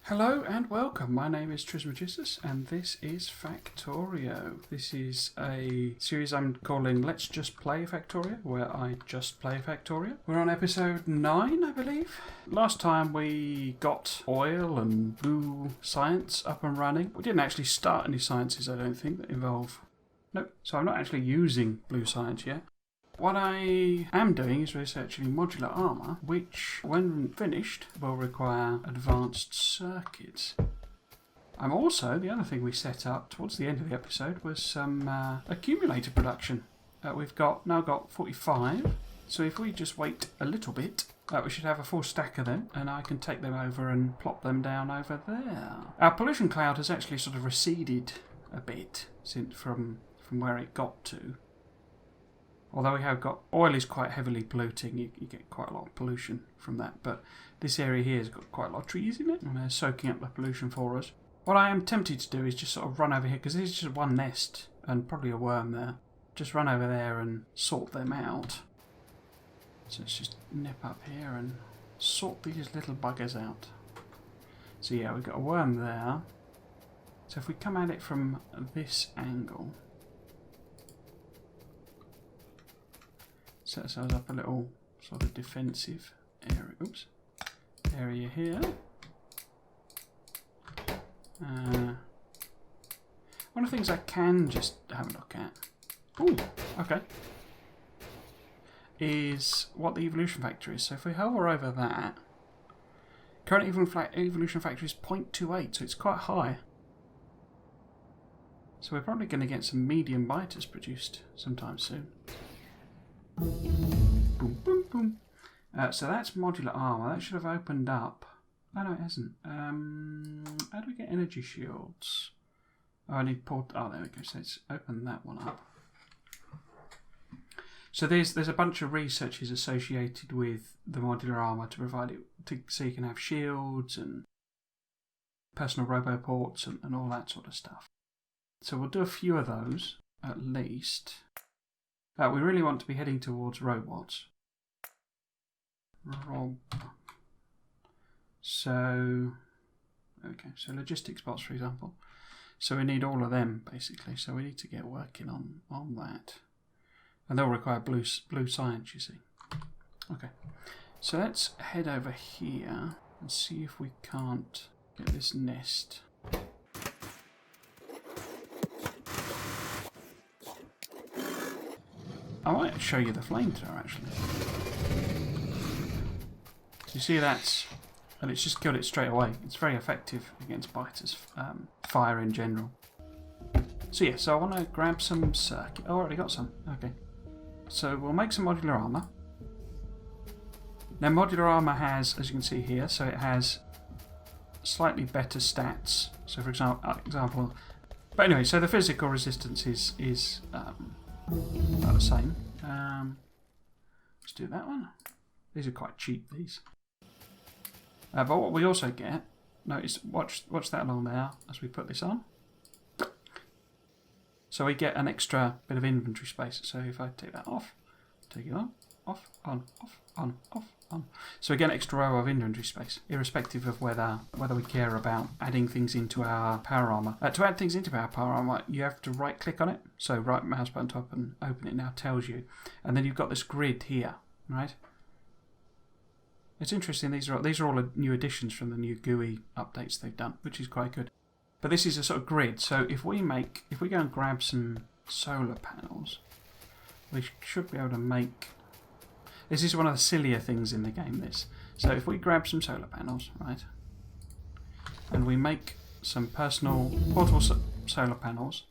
Hello and welcome. My name is Trismegistus and this is Factorio. This is a series I'm calling Let's Just Play Factorio, where I just play Factorio. We're on episode 9, I believe. Last time we got oil and blue science up and running. We didn't actually start any sciences, I don't think, that involve... Nope, so I'm not actually using blue science yet. What I am doing is researching modular armour, which, when finished, will require advanced circuits. I'm also, the other thing we set up towards the end of the episode was some accumulator production. We've now got 45, so if we just wait a little bit, we should have a full stack of them, and I can take them over and plop them down over there. Our pollution cloud has actually sort of receded a bit since from where it got to. Although we have got... Oil is quite heavily polluting, you get quite a lot of pollution from that, but this area here has got quite a lot of trees in it, and they're soaking up the pollution for us. What I am tempted to do is just sort of run over here, because there's just one nest, and probably a worm there. Just run over there and sort them out. So let's just nip up here and sort these little buggers out. So yeah, we've got a worm there. So if we come at it from this angle... set ourselves up a little sort of defensive area. Oops, area here. One of the things I can just have a look at. Ooh, okay. Is what the evolution factor is. So if we hover over that, current evolution factor is 0.28, so it's quite high. So we're probably going to get some medium biters produced sometime soon. Boom, boom, boom. So that's modular armour. That should have opened up. Oh no, it hasn't. How do we get energy shields? Oh, I need port. Oh, there we go. So let's open that one up. So there's a bunch of researches associated with the modular armour to provide it so you can have shields and personal roboports and all that sort of stuff. So we'll do a few of those at least. We really want to be heading towards robots. So, okay, so logistic spots, for example. So we need all of them, basically. So we need to get working on that. And they'll require blue science, you see. Okay, so let's head over here and see if we can't get this nest. I might show you the flamethrower actually. You see and it's just killed it straight away. It's very effective against biters, fire in general. So yeah, so I want to grab some circuit. Oh, I already got some. Okay. So we'll make some modular armour. Now modular armour has, as you can see here, so it has slightly better stats. So for example, but anyway, so the physical resistance is about the same. Let's do that one. These are quite cheap, these. But what we also get, notice, watch that along there as we put this on. So we get an extra bit of inventory space. So if I take that off, take it on, off, on, off, on, off, on. So we get an extra row of inventory space, irrespective of whether we care about adding things into our power armour. To add things into our power armour, you have to right click on it. So right mouse button top and open it now tells you. And then you've got this grid here, right? It's interesting, these are all new additions from the new GUI updates they've done, which is quite good. But this is a sort of grid, so if we go and grab some solar panels, we should be able to make... This is one of the sillier things in the game, this. So if we grab some solar panels, right, and we make some personal portable solar panels,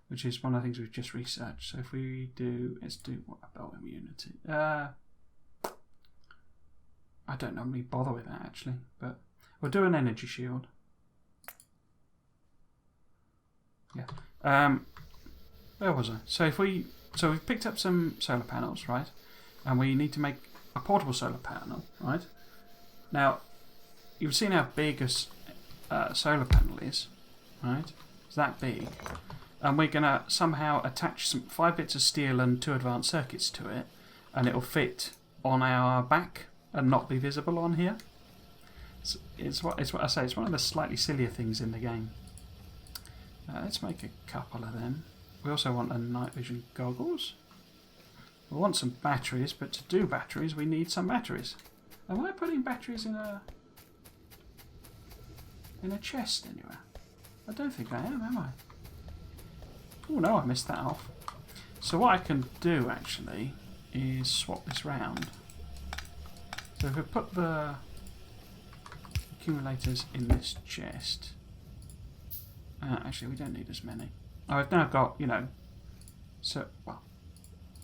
which is one of the things we've just researched. So if we do, let's do what about immunity? I don't normally bother with that actually, but we'll do an energy shield. Yeah. Where was I? So we've picked up some solar panels, right? And we need to make a portable solar panel, right? Now, you've seen how big a solar panel is, right? It's that big. And we're going to somehow attach 5 bits of steel and 2 advanced circuits to it, and it'll fit on our back and not be visible on here. It's what I say. It's one of the slightly sillier things in the game. Let's make a couple of them. We also want a night vision goggles. We want some batteries, but to do batteries, we need some batteries. Am I putting batteries in a chest anywhere? I don't think I am I? Oh no, I missed that off. So what I can do actually is swap this round. So if we put the accumulators in this chest, actually we don't need as many. Oh, I've now got, you know,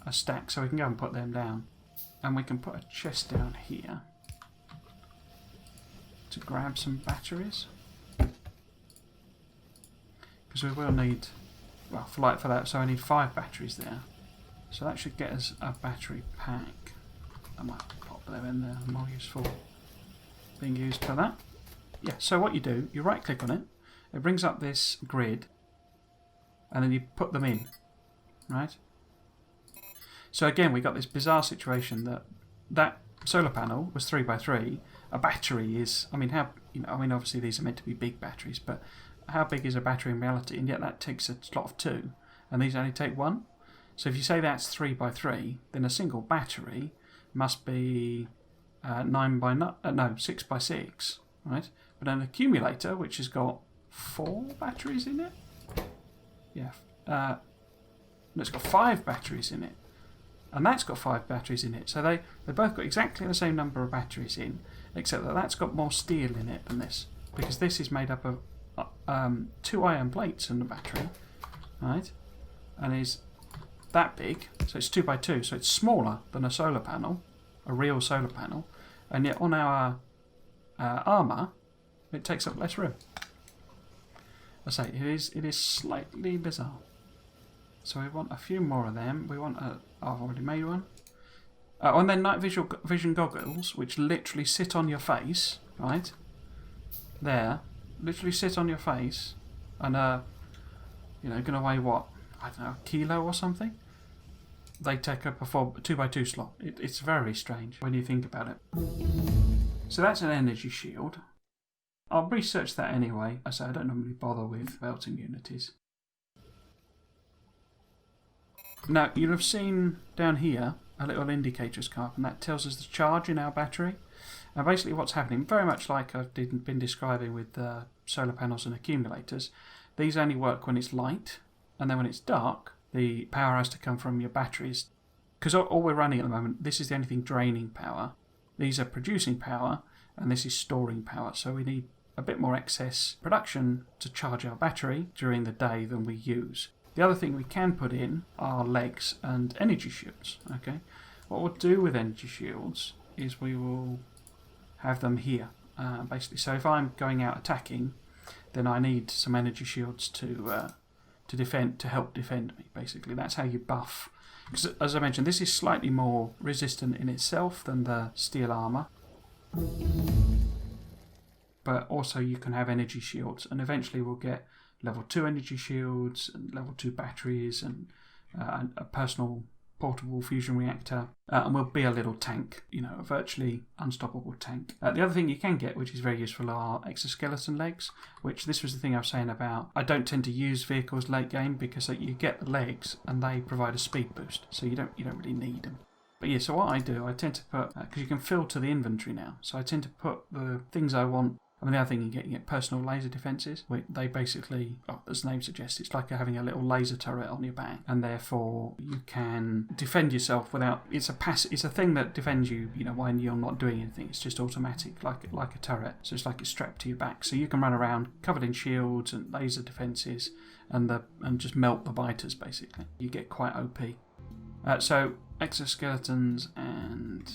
a stack, so we can go and put them down, and we can put a chest down here to grab some batteries, because we will need, well, for that, so I need 5 batteries there, so that should get us a battery pack. I might pop them in there, more useful being used for that. Yeah, so what you do, you right click on it, it brings up this grid, and then you put them in, right? So again, we got this bizarre situation that solar panel was 3x3. A battery is, I mean, obviously these are meant to be big batteries, but how big is a battery in reality? And yet that takes a slot of 2, and these only take 1. So if you say that's 3x3, then a single battery must be 6x6, right? But an accumulator, which has got 4 batteries in it, yeah, it's got 5 batteries in it, and that's got 5 batteries in it. So they both got exactly the same number of batteries in, except that that's got more steel in it than this, because this is made up of 2 iron plates in the battery, right? And is that big, so it's 2x2, so it's smaller than a solar panel, a real solar panel, and yet on our armour, it takes up less room. I say it is slightly bizarre. So we want a few more of them. We want I've already made one. And then night vision goggles, which literally sit on your face, right? There, literally sit on your face, and gonna weigh what? I don't know, a kilo or something. They take up a 2x2 slot. It's very strange when you think about it. So that's an energy shield. I'll research that anyway. I say I don't normally bother with belting unities. Now, you'll have seen down here a little indicator has come up, and that tells us the charge in our battery. And basically what's happening, very much like I've been describing with solar panels and accumulators, these only work when it's light, and then when it's dark, the power has to come from your batteries. Because all we're running at the moment, this is the only thing draining power. These are producing power, and this is storing power. So we need a bit more excess production to charge our battery during the day than we use. The other thing we can put in are legs and energy shields. Okay, what we'll do with energy shields is we will have them here, basically. So if I'm going out attacking, then I need some energy shields to help defend me. Basically, that's how you buff. Because as I mentioned, this is slightly more resistant in itself than the steel armour. But also you can have energy shields, and eventually we'll get level 2 energy shields and level 2 batteries and a personal portable fusion reactor, and we'll be a little tank, a virtually unstoppable tank. The other thing you can get, which is very useful, are exoskeleton legs, which this was the thing I was saying about. I don't tend to use vehicles late game because you get the legs and they provide a speed boost, so you don't really need them. But yeah, so what I do, I tend to put, because you can filter the inventory now, so I tend to put the things I want. I mean, the other thing you get personal laser defences. They basically, as the name suggests, it's like having a little laser turret on your back, and therefore you can defend yourself without. It's a thing that defends you, when you're not doing anything. It's just automatic, like a turret. So it's like it's strapped to your back, so you can run around covered in shields and laser defences, and just melt the biters. Basically, you get quite OP. So exoskeletons and.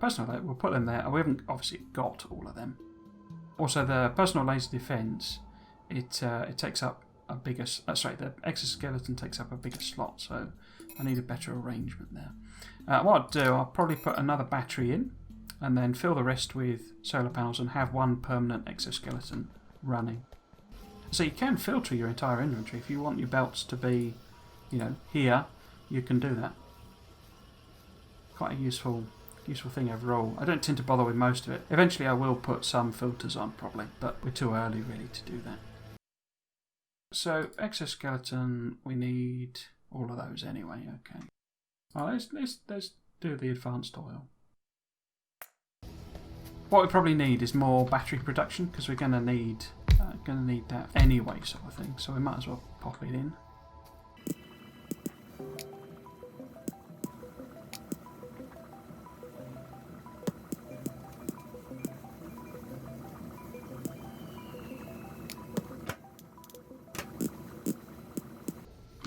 Personal, we'll put them there. We haven't obviously got all of them. Also, the personal laser defense, it takes up a bigger. The exoskeleton takes up a bigger slot, so I need a better arrangement there. What I'll do, I'll probably put another battery in, and then fill the rest with solar panels, and have one permanent exoskeleton running. So you can filter your entire inventory if you want your belts to be, here. You can do that. Quite a useful useful thing overall. I don't tend to bother with most of it. Eventually I will put some filters on probably, but we're too early really to do that. So exoskeleton, we need all of those anyway. Okay. Well, let's do the advanced oil. What we probably need is more battery production because we're going to need that anyway, sort of thing. So we might as well pop it in.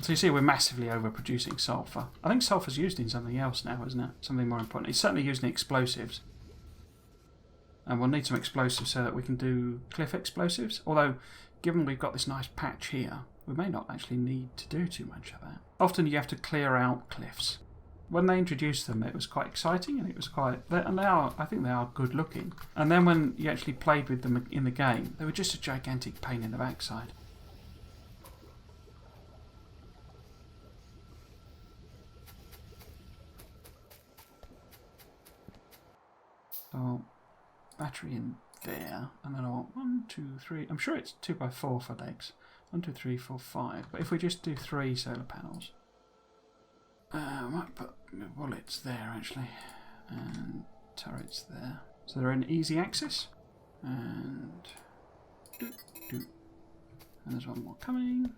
So you see we're massively overproducing sulfur. I think sulfur's used in something else now, isn't it? Something more important. It's certainly used in explosives. And we'll need some explosives so that we can do cliff explosives. Although, given we've got this nice patch here, we may not actually need to do too much of that. Often you have to clear out cliffs. When they introduced them, it was quite exciting and it was quite... And I think they are good looking. And then when you actually played with them in the game, they were just a gigantic pain in the backside. So, battery in there, and then I want 1, 2, 3. I'm sure it's 2x4 for legs. 1, 2, 3, 4, 5. But if we just do 3 solar panels, I might put bullets there actually, and turrets there. So they're in easy access, and and there's one more coming.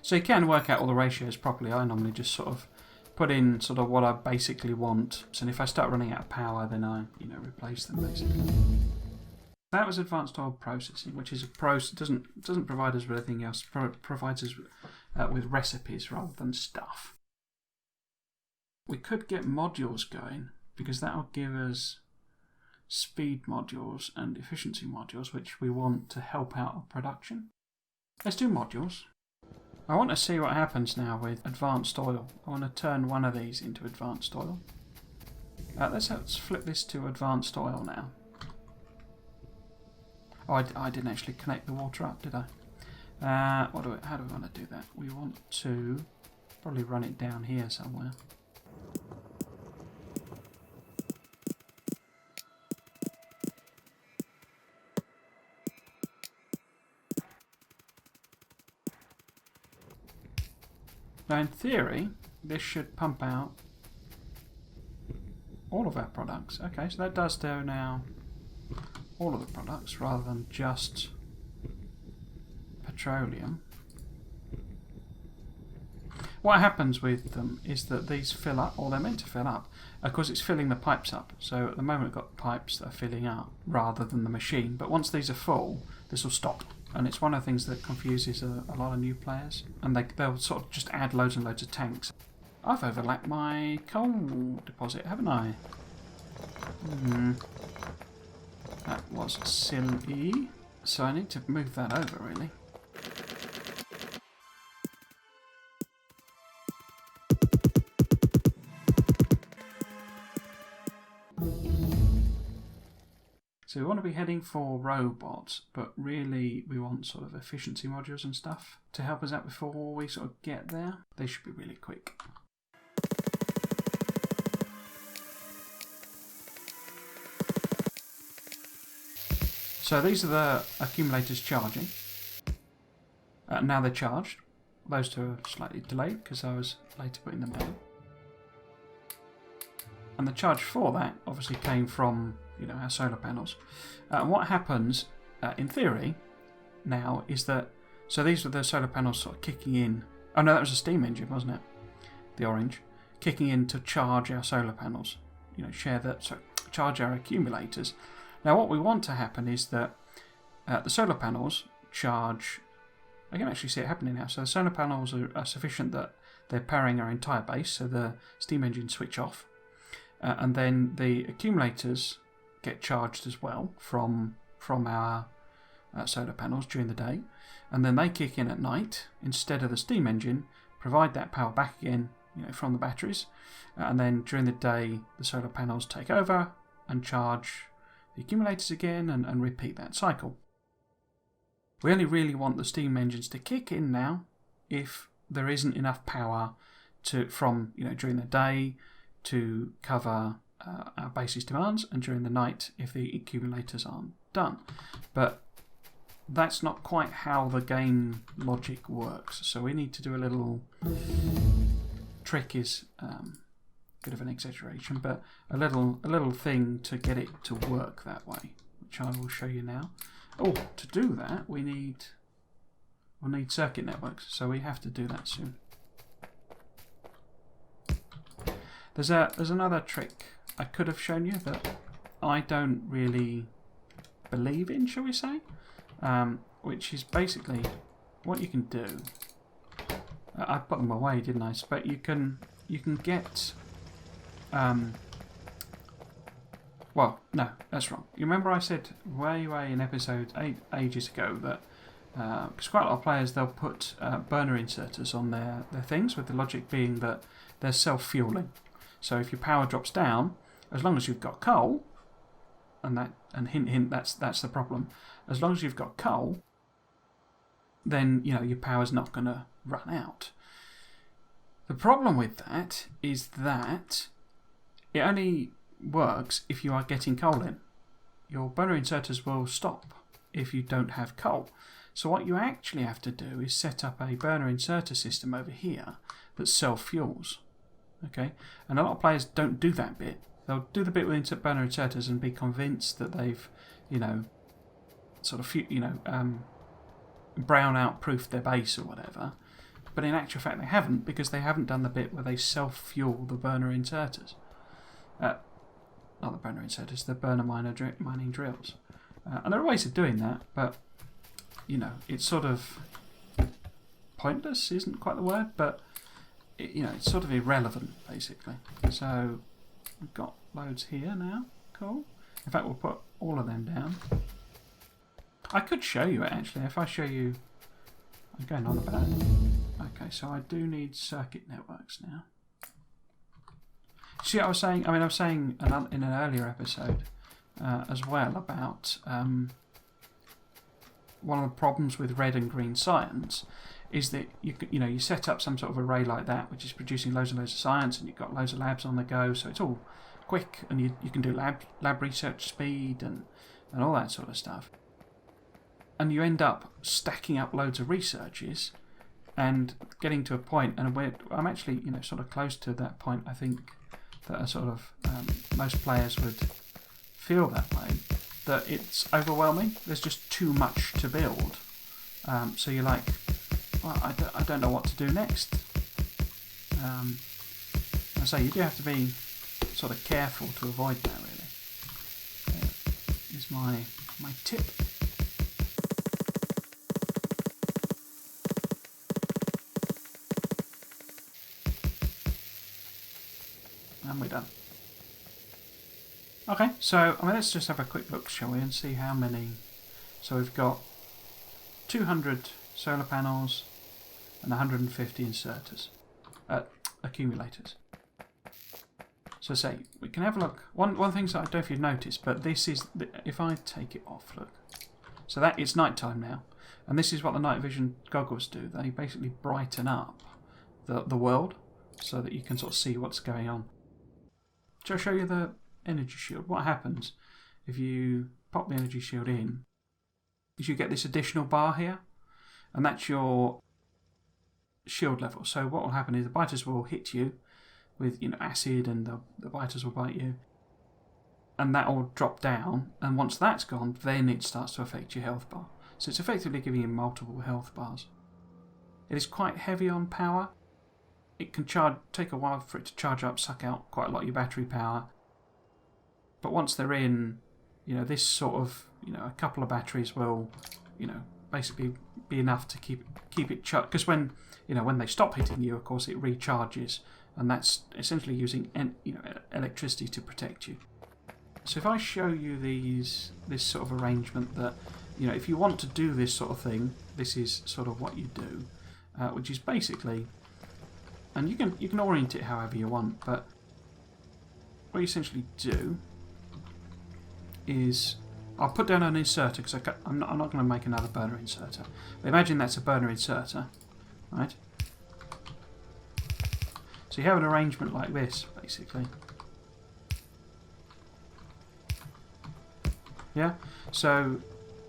So you can work out all the ratios properly. I normally just sort of put in sort of what I basically want. So if I start running out of power, then I, replace them basically. That was advanced oil processing, which is a process doesn't provide us with anything else. Provides us with recipes rather than stuff. We could get modules going because that will give us speed modules and efficiency modules, which we want to help out our production. Let's do modules. I want to see what happens now with advanced oil. I want to turn one of these into advanced oil. Let's flip this to advanced oil now. Oh, I didn't actually connect the water up, did I? How do we want to do that? We want to probably run it down here somewhere. Now in theory, this should pump out all of our products. Okay, so that does do now all of the products rather than just petroleum. What happens with them is that these fill up, or they're meant to fill up. Of course, it's filling the pipes up. So at the moment we've got pipes that are filling up rather than the machine. But once these are full, this will stop. And it's one of the things that confuses a lot of new players. And they'll sort of just add loads and loads of tanks. I've overlapped my coal deposit, haven't I? That was silly. So I need to move that over, really. So we want to be heading for robots, but really we want sort of efficiency modules and stuff to help us out before we sort of get there. They should be really quick. So these are the accumulators charging. Now they're charged. Those two are slightly delayed because I was later putting them down. And the charge for that obviously came from, our solar panels. What happens, in theory, now is that, so these were the solar panels sort of kicking in. Oh no, that was a steam engine, wasn't it? The orange. Kicking in to charge our solar panels. Charge our accumulators. Now what we want to happen is that the solar panels charge. I can actually see it happening now. So the solar panels are sufficient that they're powering our entire base, so the steam engines switch off. And then the accumulators get charged as well from our solar panels during the day. And then they kick in at night instead of the steam engine, provide that power back again from the batteries. And then during the day, the solar panels take over and charge the accumulators again and repeat that cycle. We only really want the steam engines to kick in now if there isn't enough power from during the day to cover our basis demands, and during the night if the accumulators aren't done. But that's not quite how the game logic works. So we need to do a little trick, is a bit of an exaggeration, but a little thing to get it to work that way, which I will show you now. Oh, to do that we'll need circuit networks, so we have to do that soon. There's another trick I could have shown you that I don't really believe in, shall we say, which is basically what you can do. I put them away, didn't I? But you can get well, no, that's wrong. You remember I said way in episode 8 ages ago that because quite a lot of players, they'll put burner inserters on their things, with the logic being that they're self-fueling. So if your power drops down, as long as you've got coal, and hint, that's the problem. As long as you've got coal, then your power's not going to run out. The problem with that is that it only works if you are getting coal in. Your burner inserters will stop if you don't have coal. So what you actually have to do is set up a burner inserter system over here that self-fuels. Okay, and a lot of players don't do that bit. They'll do the bit with burner inserters and be convinced that they've, brown out proofed their base or whatever. But in actual fact, they haven't, because they haven't done the bit where they self-fuel the burner inserters. Not the burner inserters, the burner mining drills. And there are ways of doing that, but it's sort of pointless. Isn't quite the word, but it's sort of irrelevant, basically. So we've got loads here now. Cool. In fact, we'll put all of them down. I could show you it, actually. If I show you... I'm going on about it. Okay, so I do need circuit networks now. See what I was saying? I was saying in an earlier episode as well about one of the problems with red and green science is that you set up some sort of array like that, which is producing loads and loads of science, and you've got loads of labs on the go, so it's all quick, and you can do lab research speed and all that sort of stuff. And you end up stacking up loads of researches and getting to a point, and I'm actually sort of close to that point, I think, that are sort of most players would feel that way, that it's overwhelming. There's just too much to build. So you're like, well, I don't know what to do next. I say you do have to be sort of careful to avoid that, really. Is my tip. And we're done. Okay, so let's just have a quick look, shall we, and see how many. So we've got 200 solar panels and 150 inserters, accumulators. So say we can have a look. One thing that I don't know if you've noticed, but this is if I take it off, look. So that it's nighttime now, and this is what the night vision goggles do. They basically brighten up the world so that you can sort of see what's going on. Shall I show you the energy shield? What happens if you pop the energy shield in is you get this additional bar here, and that's your shield level. So what will happen is the biters will hit you with acid, and the biters will bite you, and that will drop down, and once that's gone, then it starts to affect your health bar. So it's effectively giving you multiple health bars. It is quite heavy on power. It can take a while for it to charge up, suck out quite a lot of your battery power. But once they're in, this sort of, a couple of batteries will, basically be enough to keep it charged. Because when they stop hitting you, of course, it recharges, and that's essentially using electricity to protect you. So if I show you this sort of arrangement that, if you want to do this sort of thing, this is sort of what you do, which is basically. And you can orient it however you want, but what you essentially do is I'll put down an inserter because I'm not going to make another burner inserter. But imagine that's a burner inserter, right? So you have an arrangement like this, basically. Yeah? So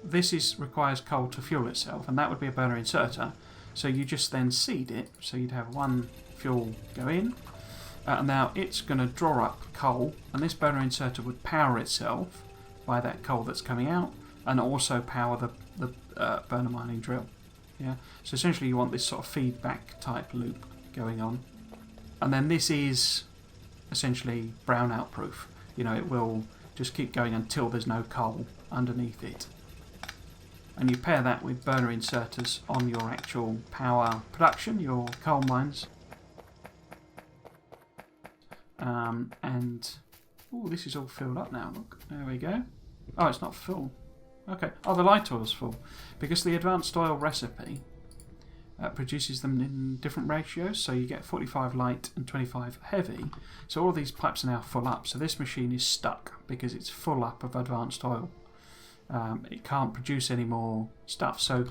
this requires coal to fuel itself, and that would be a burner inserter. So you just then seed it, so you'd have one fuel go in, and now it's going to draw up coal, and this burner inserter would power itself by that coal that's coming out, and also power the burner mining drill. Yeah. So essentially you want this sort of feedback type loop going on. And then this is essentially brownout proof. You know, it will just keep going until there's no coal underneath it. And you pair that with burner inserters on your actual power production, your coal mines. Oh, this is all filled up now, look. There we go. Oh, it's not full. Okay. Oh, the light oil's full. Because the advanced oil recipe produces them in different ratios. So you get 45 light and 25 heavy. So all these pipes are now full up. So this machine is stuck because it's full up of advanced oil. It can't produce any more stuff. So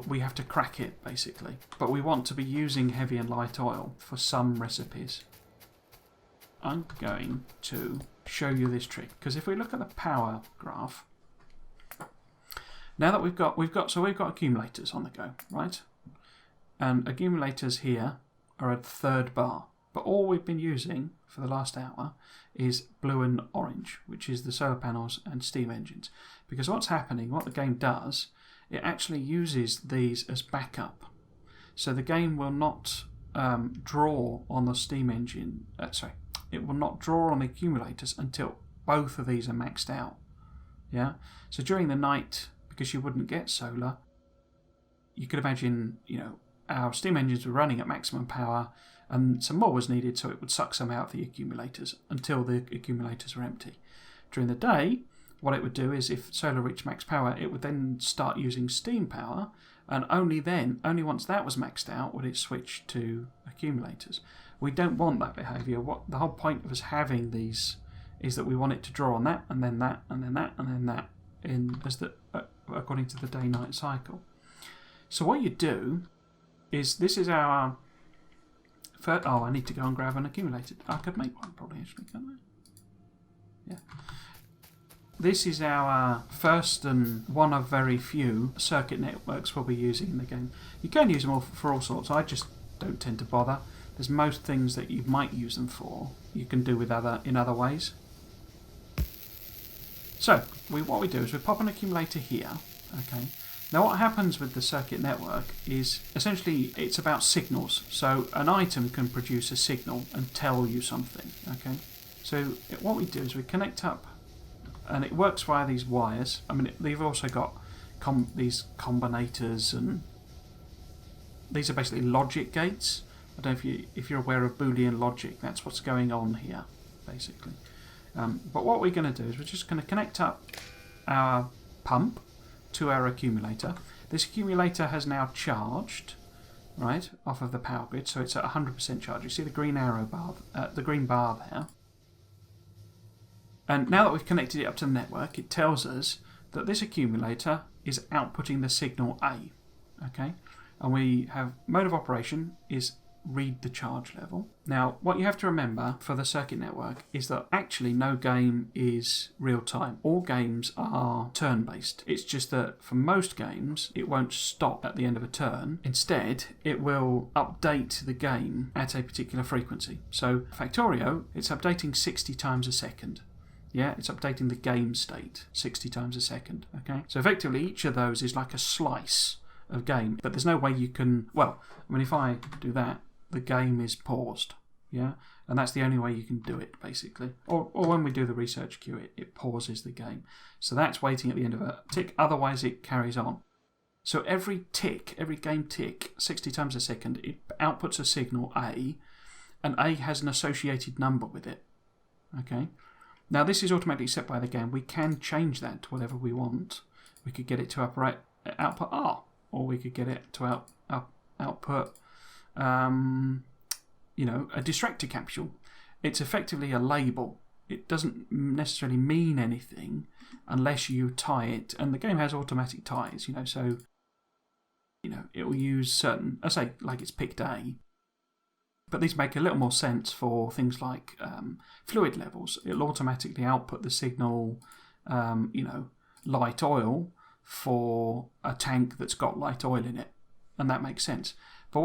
we have to crack it, basically. But we want to be using heavy and light oil for some recipes. I'm going to show you this trick. Because if we look at the power graph, now that we've got accumulators on the go, right? And accumulators here are a third bar. But all we've been using for the last hour is blue and orange, which is the solar panels and steam engines. Because what's happening, what the game does, it actually uses these as backup. So the game will not draw on the steam engine, it will not draw on the accumulators until both of these are maxed out. Yeah. So during the night, because you wouldn't get solar, you could imagine, you know, our steam engines were running at maximum power and some more was needed, so it would suck some out of the accumulators until the accumulators were empty. During the day, what it would do is if solar reached max power, it would then start using steam power, and only once that was maxed out, would it switch to accumulators. We don't want that behaviour. What the whole point of us having these is that we want it to draw on that, and then that, and then that, and then that, according to the day-night cycle. So what you do is, this is our first. Oh, I need to go and grab an accumulator. I could make one probably, actually, can't I? Yeah. This is our first and one of very few circuit networks we'll be using in the game. You can use them all for all sorts. I just don't tend to bother. There's most things that you might use them for, you can do in other ways. So, what we do is we pop an accumulator here. Okay. Now what happens with the circuit network is, essentially, it's about signals. So an item can produce a signal and tell you something. Okay. So what we do is we connect up, and it works via these wires. I mean, they've also got these combinators, and these are basically logic gates. I don't know if you're aware of Boolean logic. That's what's going on here, basically. But what we're going to do is we're just going to connect up our pump to our accumulator. This accumulator has now charged, right, off of the power grid, so it's at 100% charge. You see the green arrow bar, the green bar there. And now that we've connected it up to the network, it tells us that this accumulator is outputting the signal A. Okay, and we have mode of operation is read the charge level. Now, what you have to remember for the circuit network is that actually no game is real time. All games are turn-based. It's just that for most games, it won't stop at the end of a turn. Instead, it will update the game at a particular frequency. So, Factorio, it's updating 60 times a second. Yeah, it's updating the game state 60 times a second. Okay, so effectively each of those is like a slice of game, but there's no way you can. Well, I mean, if I do that, the game is paused. Yeah, and that's the only way you can do it, basically. Or when we do the research queue, it pauses the game. So that's waiting at the end of a tick. Otherwise, it carries on. So every tick, every game tick, 60 times a second, it outputs a signal A, and A has an associated number with it. Okay. Now, this is automatically set by the game. We can change that to whatever we want. We could get it to output R, or we could get it to output, a distractor capsule. It's effectively a label. It doesn't necessarily mean anything unless you tie it. And the game has automatic ties, so, it will use certain, I say, like it's picked A. But these make a little more sense for things like fluid levels. It'll automatically output the signal, light oil for a tank that's got light oil in it, and that makes sense. But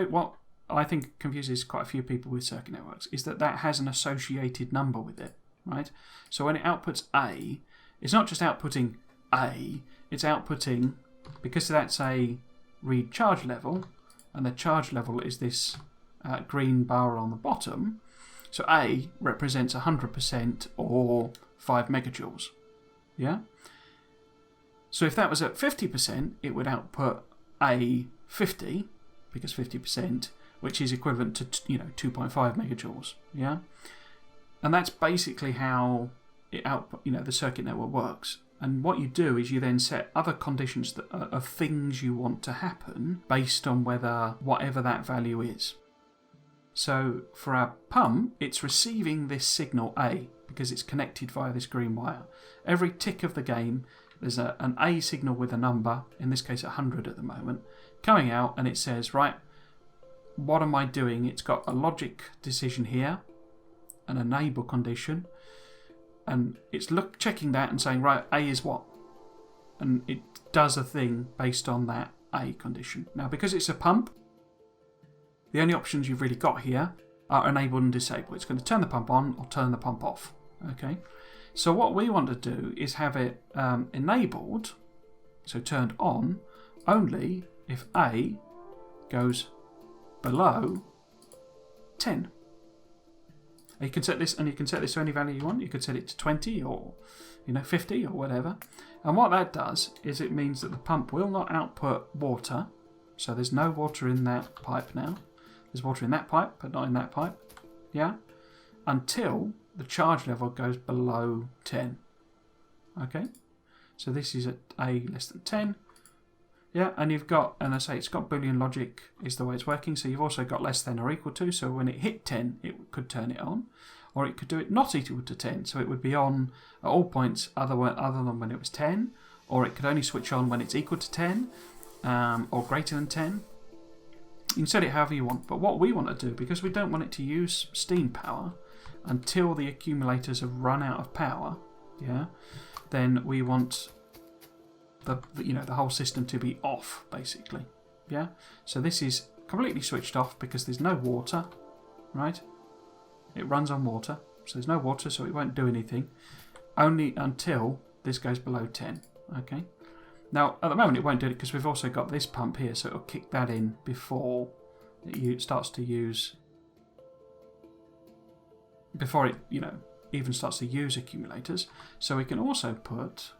what I think confuses quite a few people with circuit networks is that has an associated number with it, right? So when it outputs A, it's not just outputting A, it's outputting, because that's a read charge level, and the charge level is this green bar on the bottom. So A represents 100% or 5 megajoules. Yeah? So if that was at 50%, it would output A 50, because 50%, which is equivalent to 2.5 megajoules. Yeah? And that's basically how the circuit network works. And what you do is you then set other conditions of things you want to happen based on whatever that value is. So for our pump, it's receiving this signal A because it's connected via this green wire. Every tick of the game, there's an A signal with a number, in this case 100 at the moment, coming out, and it says, right, what am I doing? It's got a logic decision here, an enable condition, and it's checking that and saying, right, A is what? And it does a thing based on that A condition. Now, because it's a pump, the only options you've really got here are enable and disable. It's going to turn the pump on or turn the pump off. Okay. So what we want to do is have it enabled, so turned on, only if A goes below 10. You can set this, and you can set this to any value you want. You could set it to 20 or 50 or whatever. And what that does is it means that the pump will not output water. So there's no water in that pipe now. There's water in that pipe, but not in that pipe. Yeah? Until the charge level goes below 10. Okay? So this is at A less than 10. Yeah, and you've got, and I say it's got Boolean logic is the way it's working, so you've also got less than or equal to, so when it hit 10, it could turn it on, or it could do it not equal to 10, so it would be on at all points other than when it was 10, or it could only switch on when it's equal to 10, or greater than 10. You can set it however you want, but what we want to do, because we don't want it to use steam power until the accumulators have run out of power, yeah, then we want the whole system to be off, basically. Yeah. So this is completely switched off because there's no water, right? It runs on water, so there's no water, so it won't do anything. Only until this goes below 10. Okay. Now at the moment it won't do it because we've also got this pump here, so it'll kick that in before it starts to use. Before it, even starts to use accumulators. So we can also put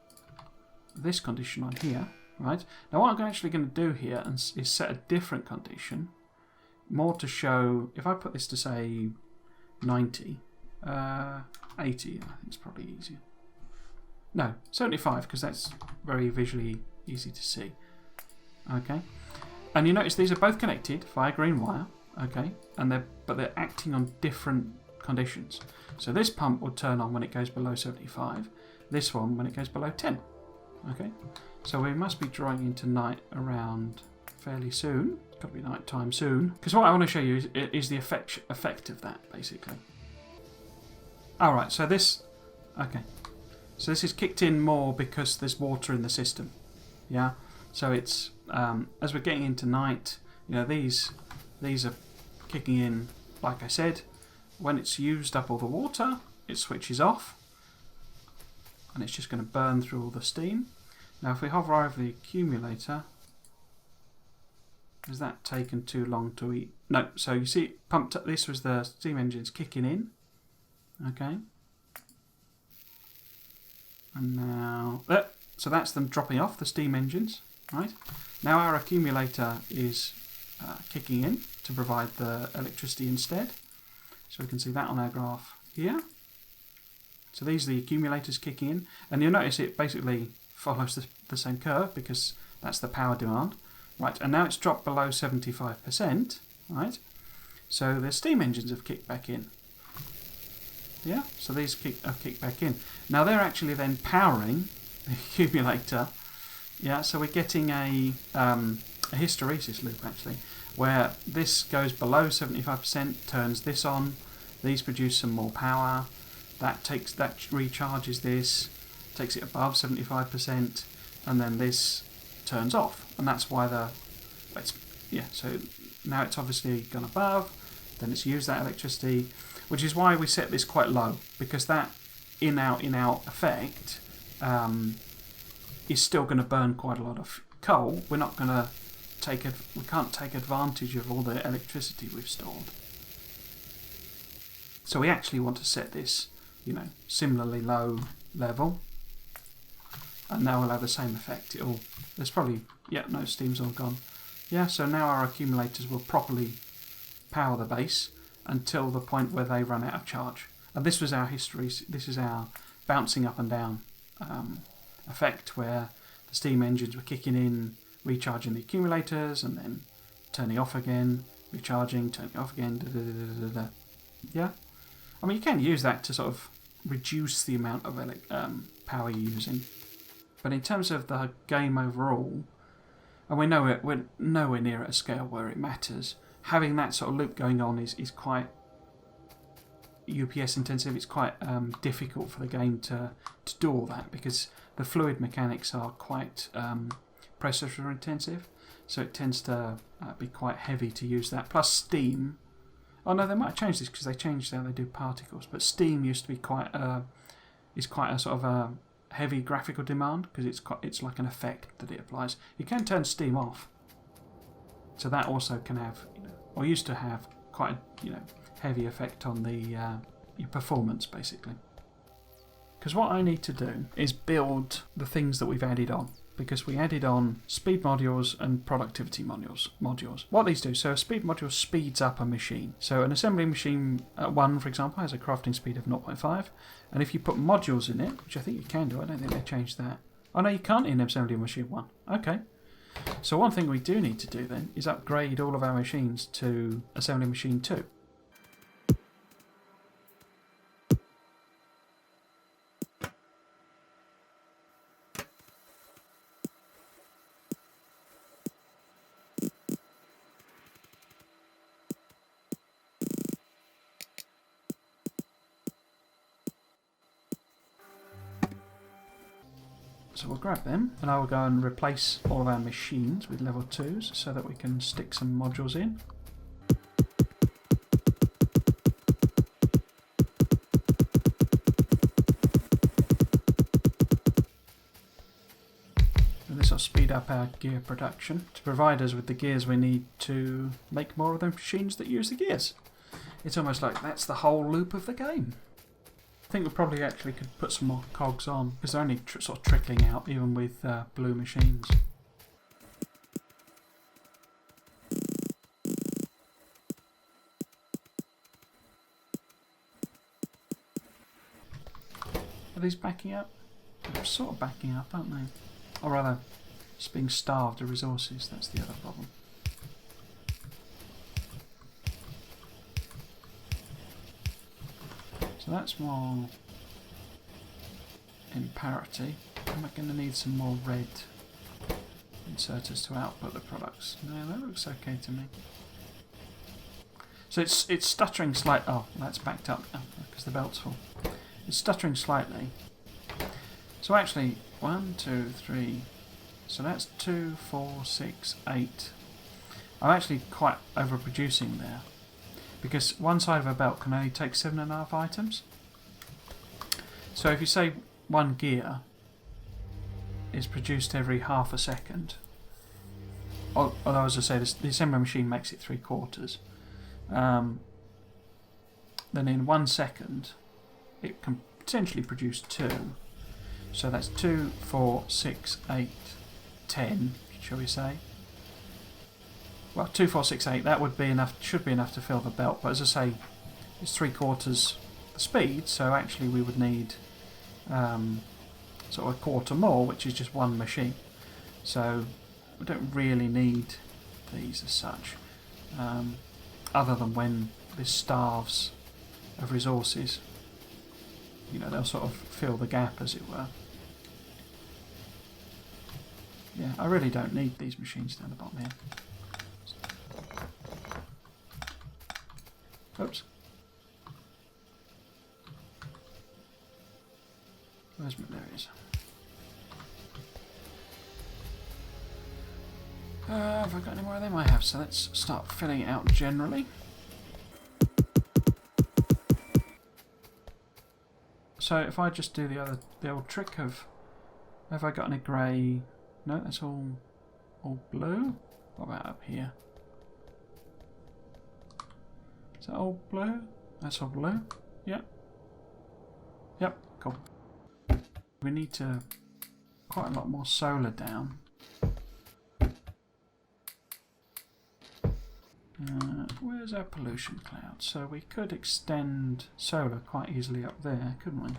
this condition on here, right? Now what I'm actually going to do here is set a different condition, more to show, if I put this to say 90, 80, I think it's probably easier. No, 75, because that's very visually easy to see. Okay, and you notice these are both connected via green wire, okay, but they're acting on different conditions. So this pump will turn on when it goes below 75, this one when it goes below 10. Okay, so we must be drawing into night around fairly soon. It's got to be night time soon. Because what I want to show you is the effect of that, basically. Alright, so this is kicked in more because there's water in the system. Yeah, so it's, as we're getting into night, these are kicking in, like I said. When it's used up all the water, it switches off. And it's just going to burn through all the steam. Now if we hover over the accumulator, has that taken too long to eat? No, so you see it pumped up, this was the steam engines kicking in. Okay. And now, so that's them dropping off, the steam engines, right? Now our accumulator is kicking in to provide the electricity instead. So we can see that on our graph here. So these are the accumulators kicking in, and you'll notice it basically follows the same curve because that's the power demand. Right, and now it's dropped below 75%, right? So the steam engines have kicked back in. Yeah, so these have kicked back in. Now they're actually then powering the accumulator. Yeah, so we're getting a hysteresis loop actually. where this goes below 75%, turns this on, these produce some more power, that recharges this, takes it above 75%, and then this turns off, and that's why so now it's obviously gone above, then it's used that electricity, which is why we set this quite low, because that in-out effect is still going to burn quite a lot of coal. We can't take advantage of all the electricity we've stored. So we actually want to set this, similarly low level, and now we'll have the same effect. There's probably, no, steam's all gone. Yeah, so now our accumulators will properly power the base until the point where they run out of charge. And this was our history. This is our bouncing up and down effect, where the steam engines were kicking in, recharging the accumulators, and then turning off again, recharging, turning off again. Yeah, I mean, you can use that to sort of reduce the amount of power you're using. But in terms of the game overall, and we're nowhere near at a scale where it matters, having that sort of loop going on is quite UPS intensive. It's quite difficult for the game to do all that, because the fluid mechanics are quite processor intensive, so it tends to be quite heavy to use that. Plus steam. Oh no, they might have changed this because they changed how they do particles. But steam used to be quite a sort of a heavy graphical demand, because it's like an effect that it applies. You can turn steam off, so that also can have, or used to have, quite a heavy effect on the your performance, basically. Because what I need to do is build the things that we've added on, because we added on speed modules and productivity modules. What these do, so a speed module speeds up a machine. So an assembly machine 1, for example, has a crafting speed of 0.5, and if you put modules in it, which I think you can do, I don't think they changed that. Oh no, you can't in assembly machine 1. Okay. So one thing we do need to do then is upgrade all of our machines to assembly machine 2. So we'll grab them, and I will go and replace all of our machines with level 2s so that we can stick some modules in. And this will speed up our gear production to provide us with the gears we need to make more of the machines that use the gears. It's almost like that's the whole loop of the game. I think we probably actually could put some more cogs on, because they're only sort of trickling out even with blue machines. Are these backing up? They're sort of backing up, aren't they? Or rather, just being starved of resources, that's the other problem. So that's more in parity. Am I going to need some more red inserters to output the products? No, that looks okay to me. So it's stuttering slightly. Oh, that's backed up now because the belt's full. It's stuttering slightly. So actually, 1, 2, 3. So that's 2, 4, 6, 8. I'm actually quite overproducing there, because one side of a belt can only take 7.5 items. So if you say one gear is produced every half a second, although as I say, the assembly machine makes it 3/4, then in 1 second it can potentially produce 2. So that's 2, 4, 6, 8, 10, shall we say. Well, 2, 4, 6, 8, that would be enough, should be enough to fill the belt, but as I say, it's 3/4 the speed, so actually we would need sort of a quarter more, which is just one machine. So we don't really need these as such, other than when this starves of resources. They'll sort of fill the gap, as it were. Yeah, I really don't need these machines down the bottom here. Oops. Where's my... There it is. Have I got any more of them? I have, so let's start filling it out generally. So if I just do the old trick of, have I got any grey? No, that's all blue. What about up here? Is that all blue? That's all blue. Yep. Yep. Cool. We need to quite a lot more solar down. Where's our pollution cloud? So we could extend solar quite easily up there, couldn't we?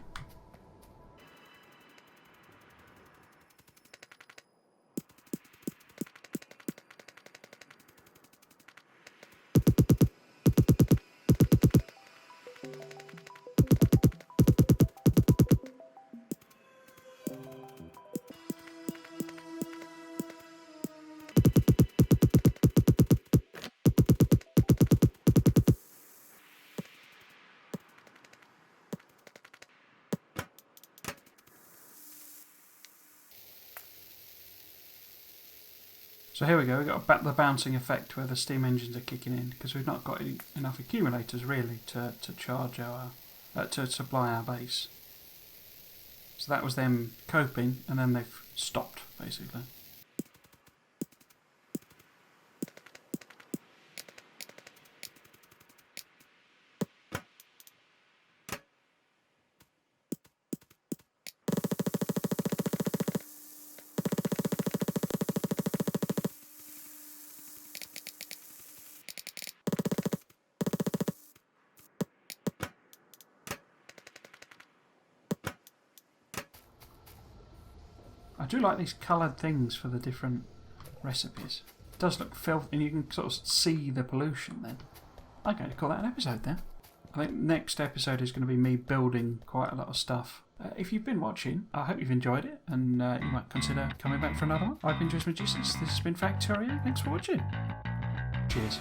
So here we go, we've got the bouncing effect where the steam engines are kicking in because we've not got enough accumulators really to charge our, to supply our base. So that was them coping and then they've stopped basically. I do like these coloured things for the different recipes. It does look filthy, and you can sort of see the pollution then. I'm going to call that an episode then. I think next episode is going to be me building quite a lot of stuff. If you've been watching, I hope you've enjoyed it, and you might consider coming back for another one. I've been Trismegistus. This has been Factorio. Thanks for watching. Cheers.